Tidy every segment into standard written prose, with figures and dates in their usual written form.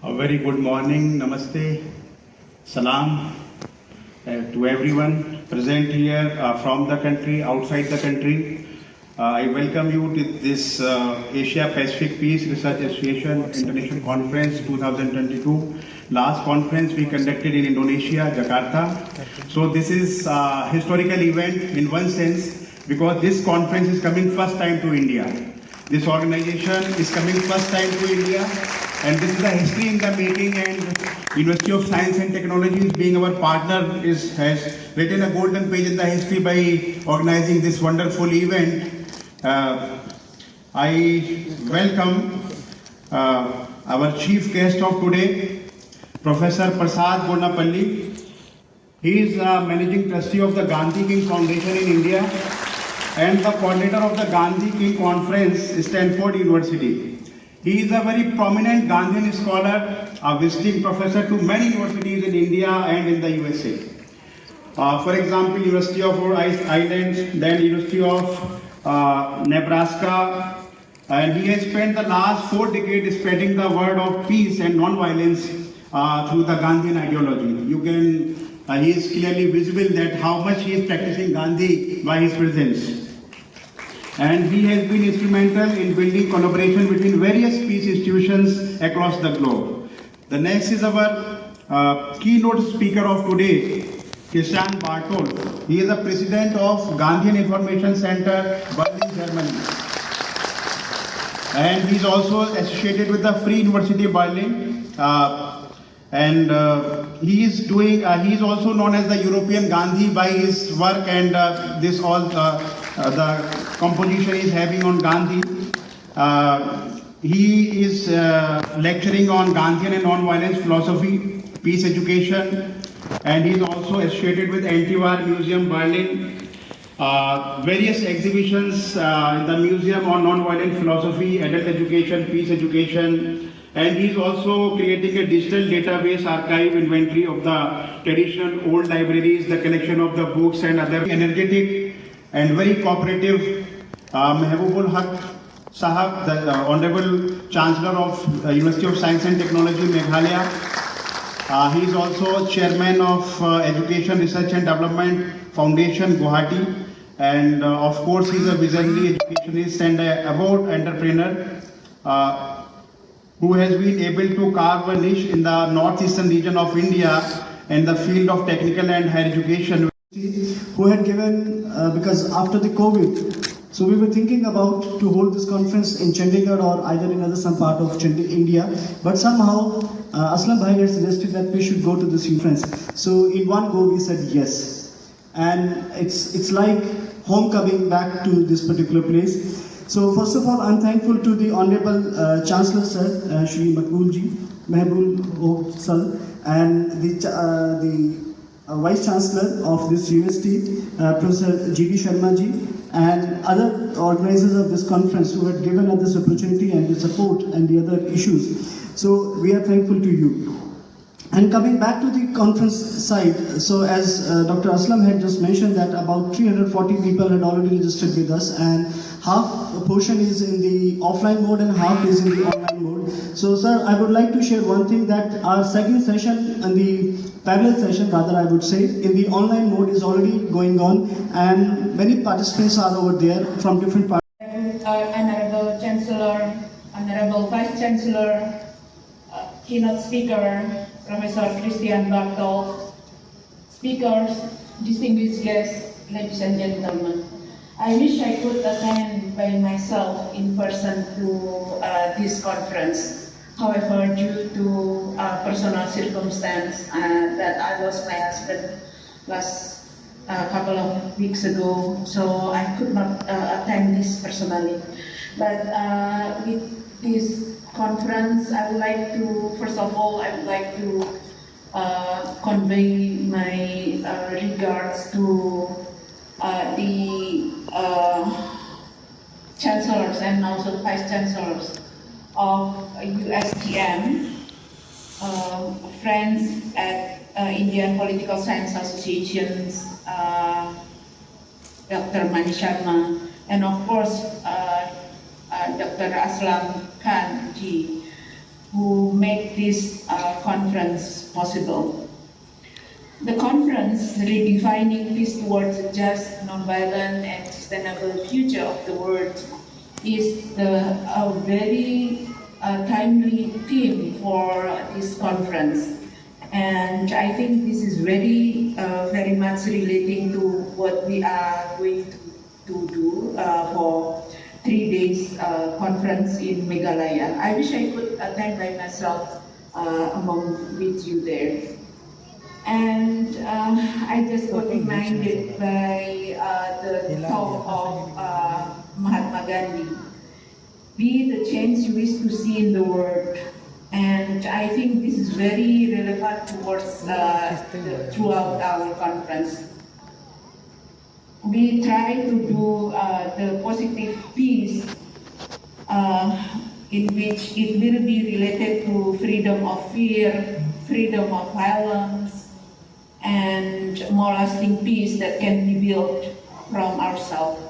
A very good morning, namaste, salam to everyone present here from the country, outside the country. I welcome you to this Asia Pacific Peace Research Association International Conference 2022. Last conference we conducted in Indonesia, Jakarta. So this is a historical event in one sense because this conference is coming first time to India. This organization is coming first time to India, and this is a history in the making, and University of Science and Technologies being our partner has written a golden page in the history by organizing this wonderful event. I welcome our chief guest of today, Professor Prasad Gurnapalli. He is Managing Trustee of the Gandhi King Foundation in India and the coordinator of the Gandhi King Conference, Stanford University. He is a very prominent Gandhian scholar, a visiting professor to many universities in India and in the USA. For example, University of Rhode Island, then University of Nebraska, and he has spent the last 4 decades spreading the word of peace and non-violence through the Gandhian ideology. He is clearly visible that how much he is practicing Gandhi by his presence. And he has been instrumental in building collaboration between various peace institutions across the globe. The next is our keynote speaker of today, Christian Barthold. He is the president of Gandhian Information Center, Berlin, Germany. And he is also associated with the Free University Berlin. He is also known as the European Gandhi by his work and the composition he is having on Gandhi. He is lecturing on Gandhian and non-violence philosophy, peace education, and he is also associated with Anti-War Museum Berlin. Various exhibitions in the museum on non-violent philosophy, adult education, peace education, and he is also creating a digital database archive inventory of the traditional old libraries, the collection of the books and other energetic and very cooperative Mehboob Haq Sahab, the Honorable Chancellor of University of Science and Technology, Meghalaya. He is also Chairman of Education Research and Development Foundation, Guwahati. And of course, he is a visionary educationist and an award entrepreneur who has been able to carve a niche in the northeastern region of India in the field of technical and higher education. Who had given, because after the COVID, so we were thinking about to hold this conference in Chandigarh or either in some part of India, but somehow Aslam Bhai had suggested that we should go to this conference. So in one go we said yes, and it's like homecoming back to this particular place. So first of all, I'm thankful to the Honorable Chancellor Sir, Shri Mehboob Sir, and the Vice Chancellor of this university, Professor G.B. Sharma ji, and other organizers of this conference who had given us this opportunity and the support and the other issues. So we are thankful to you. And coming back to the conference side, so as Dr. Aslam had just mentioned that about 340 people had already registered with us, and half a portion is in the offline mode and half is in the online mode. So sir, I would like to share one thing, that our second session and the parallel session rather I would say, in the online mode is already going on, and many participants are over there from different parts. Honorable Chancellor, Honorable Vice Chancellor, keynote speaker, Professor Christian Barthold, speakers, distinguished guests, ladies and gentlemen. I wish I could attend by myself in person to this conference. However, due to personal circumstance that I lost my husband last couple of weeks ago, so I could not attend this personally. But with this conference, I would like to, first of all, convey my regards to the chancellors and also vice chancellors of USTM, friends at Indian Political Science Associations, Dr. Mani Sharma, and of course Dr. Aslam Khan ji, who make this conference possible. The conference, Redefining Peace Towards a Just, Nonviolent and Sustainable Future of the World, is a very timely theme for this conference. And I think this is very much relating to what we are going to do for 3 days conference in Meghalaya. I wish I could attend by myself with you there. And I just got reminded by the talk of Mahatma Gandhi. Be the change you wish to see in the world. And I think this is very relevant towards throughout our conference. We try to do the positive peace in which it will be related to freedom of fear, freedom of violence, and more lasting peace that can be built from ourselves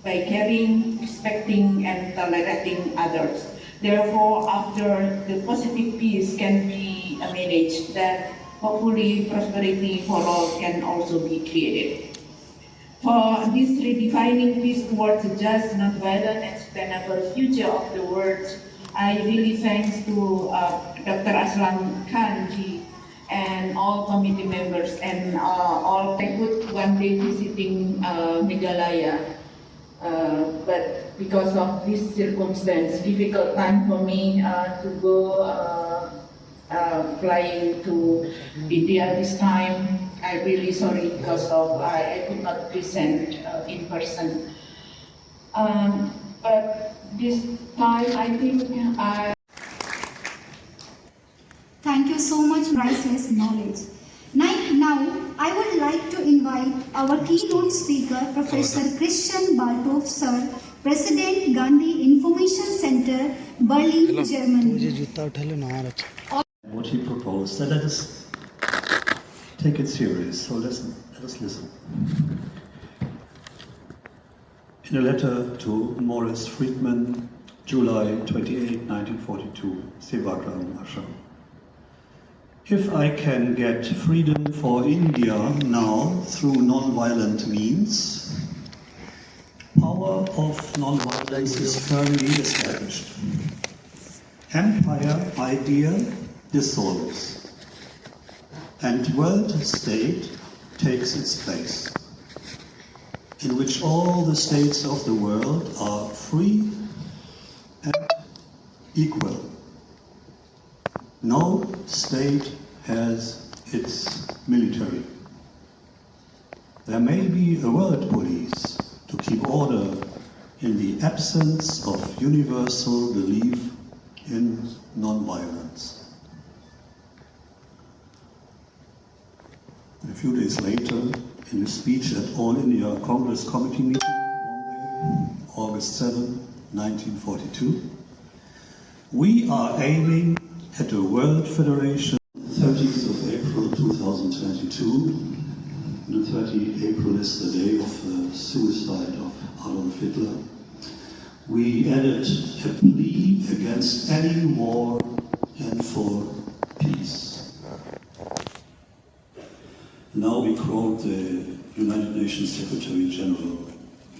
by caring, respecting, and tolerating others. Therefore, after the positive peace can be managed, then hopefully prosperity for all can also be created. For this redefining peace towards a just, non-violent, and sustainable future of the world, I really thanks to Dr. Aslam Khan ji and all committee members and all. I could one day visiting Meghalaya. But because of this circumstance, difficult time for me to go flying to India this time. I'm really sorry because of I could not present in person. But this time I think Thank you so much, priceless knowledge. Now, I would like to invite our keynote speaker, Professor Christian Baltov, Sir, President Gandhi Information Center, Berlin, Germany. What he proposed, and let us take it serious. So let us listen. In a letter to Morris Friedman, July 28, 1942, Sevagram, Assam. If I can get freedom for India now through non-violent means, power of non-violence is firmly established. Empire idea dissolves, and world state takes its place, in which all the states of the world are free and equal. No state has its military. There may be a world police to keep order in the absence of universal belief in non-violence. A few days later, in a speech at All India Congress Committee meeting, Bombay, August 7, 1942, we are aiming at a World Federation. 30th of April 2022, the 30th April is the day of the suicide of Adolf Hitler. We added a plea against any war and for peace. Now we quote the United Nations Secretary General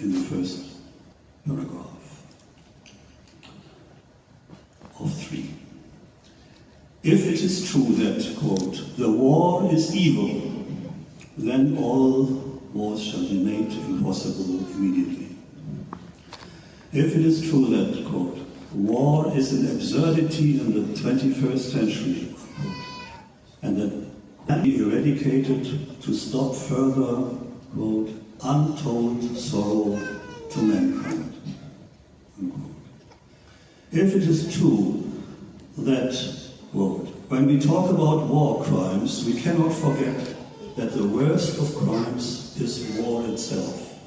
in the first paragraph of 3. If it is true that, quote, the war is evil, then all wars shall be made impossible immediately. If it is true that, quote, war is an absurdity in the 21st century, quote, and that can be eradicated to stop further, quote, untold sorrow to mankind, unquote. If it is true that, quote, when we talk about war crimes, we cannot forget that the worst of crimes is war itself,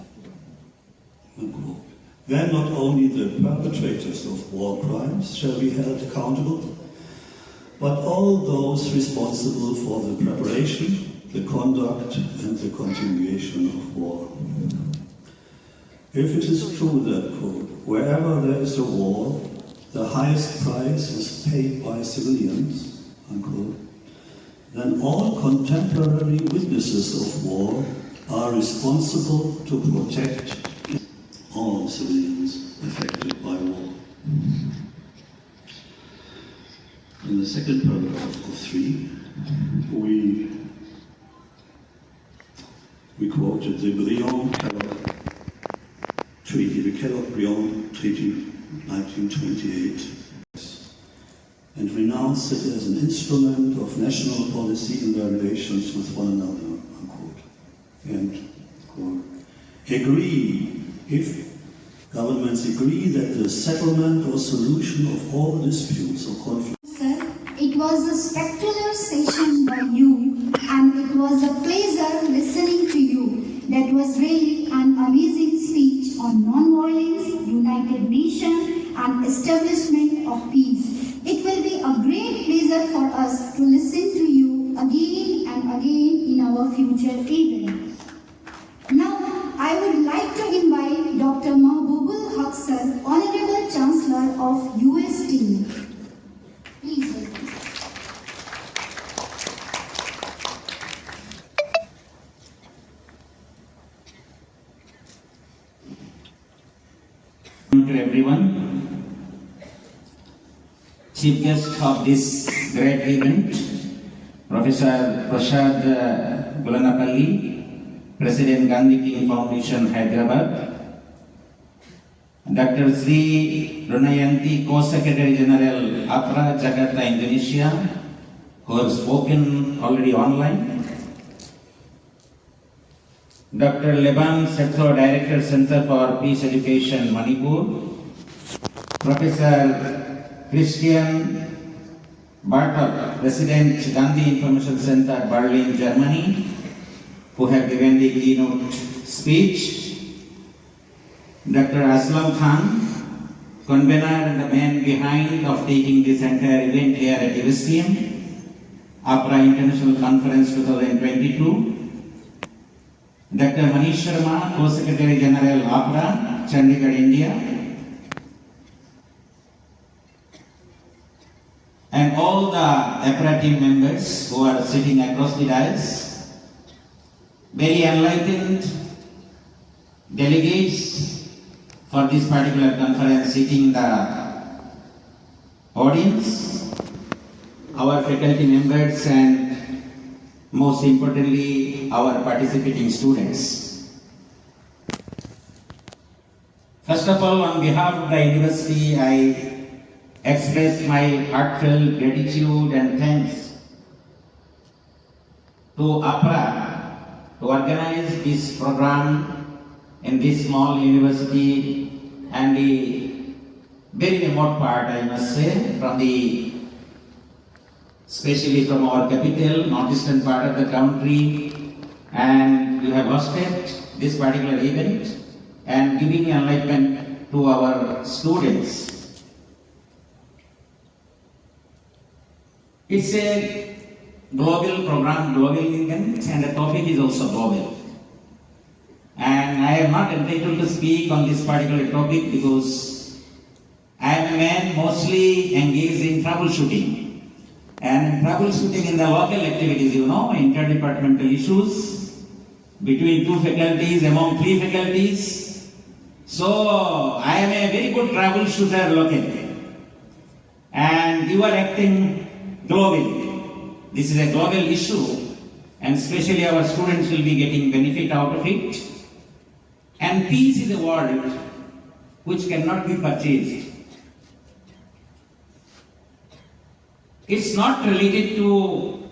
unquote. Then not only the perpetrators of war crimes shall be held accountable, but all those responsible for the preparation, the conduct, and the continuation of war. If it is true that, quote, wherever there is a war, the highest price was paid by civilians, unquote, then all contemporary witnesses of war are responsible to protect all civilians affected by war. In the second paragraph of 3, we quoted the Briand-Kellogg Treaty, the Kellogg-Briand Treaty, 1928, and renounced it as an instrument of national policy in their relations with one another, unquote. And, quote, agree, if governments agree that the settlement or solution of all disputes or conflicts. Sir, it was a spectacular session by you, and it was a pleasure listening to you. That was really an amazing speech on non-violence, United Nations, and establishment of peace. It will be a great pleasure for us to listen to you again and again in our future event. Now, I would like to invite Dr. Mahbubul Haq Sir, Honorable Chancellor of UST. Please welcome. To everyone, chief guest of this great event, Professor Prasad Gulanapalli, President Gandhi King Foundation, Hyderabad, Dr. Sri Runayanti, Co-Secretary General, APRA, Jakarta, Indonesia, who have spoken already online, Dr. Leban Setho, Director, Center for Peace Education, Manipur, Professor Christian Bartok, President, Gandhi Information Center, Berlin, Germany, who have given the keynote speech, Dr. Aslam Khan, convener and the man behind of taking this entire event here at USTM, APRA International Conference 2022, Dr. Manish Sharma, Co-Secretary General, APRA, Chandigarh, India, and all the APRA team members who are sitting across the dais, very enlightened delegates for this particular conference sitting in the audience, our faculty members, and most importantly, our participating students. First of all, on behalf of the university, I express my heartfelt gratitude and thanks to APRA to organize this program in this small university and the very remote part, I must say, especially from our capital, northeastern part of the country, and you have hosted this particular event and giving enlightenment to our students. It's a global program, global event, and the topic is also global. And I am not entitled to speak on this particular topic because I am a man mostly engaged in troubleshooting. And troubleshooting in the local activities, interdepartmental issues between two faculties, among three faculties. So I am a very good troubleshooter locally. And you are acting globally. This is a global issue, and especially our students will be getting benefit out of it. And peace is a word which cannot be purchased. It's not related to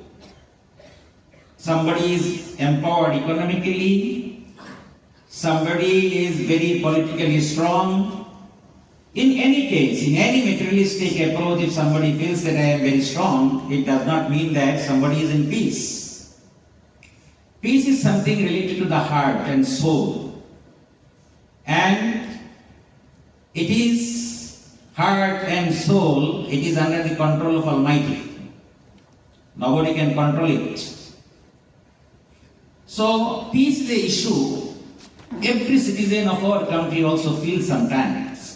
somebody is empowered economically, somebody is very politically strong. In any case, in any materialistic approach, if somebody feels that I am very strong, it does not mean that somebody is in peace. Peace is something related to the heart and soul. And it is heart and soul, it is under the control of Almighty. Nobody can control it. So, peace is the issue every citizen of our country also feels sometimes.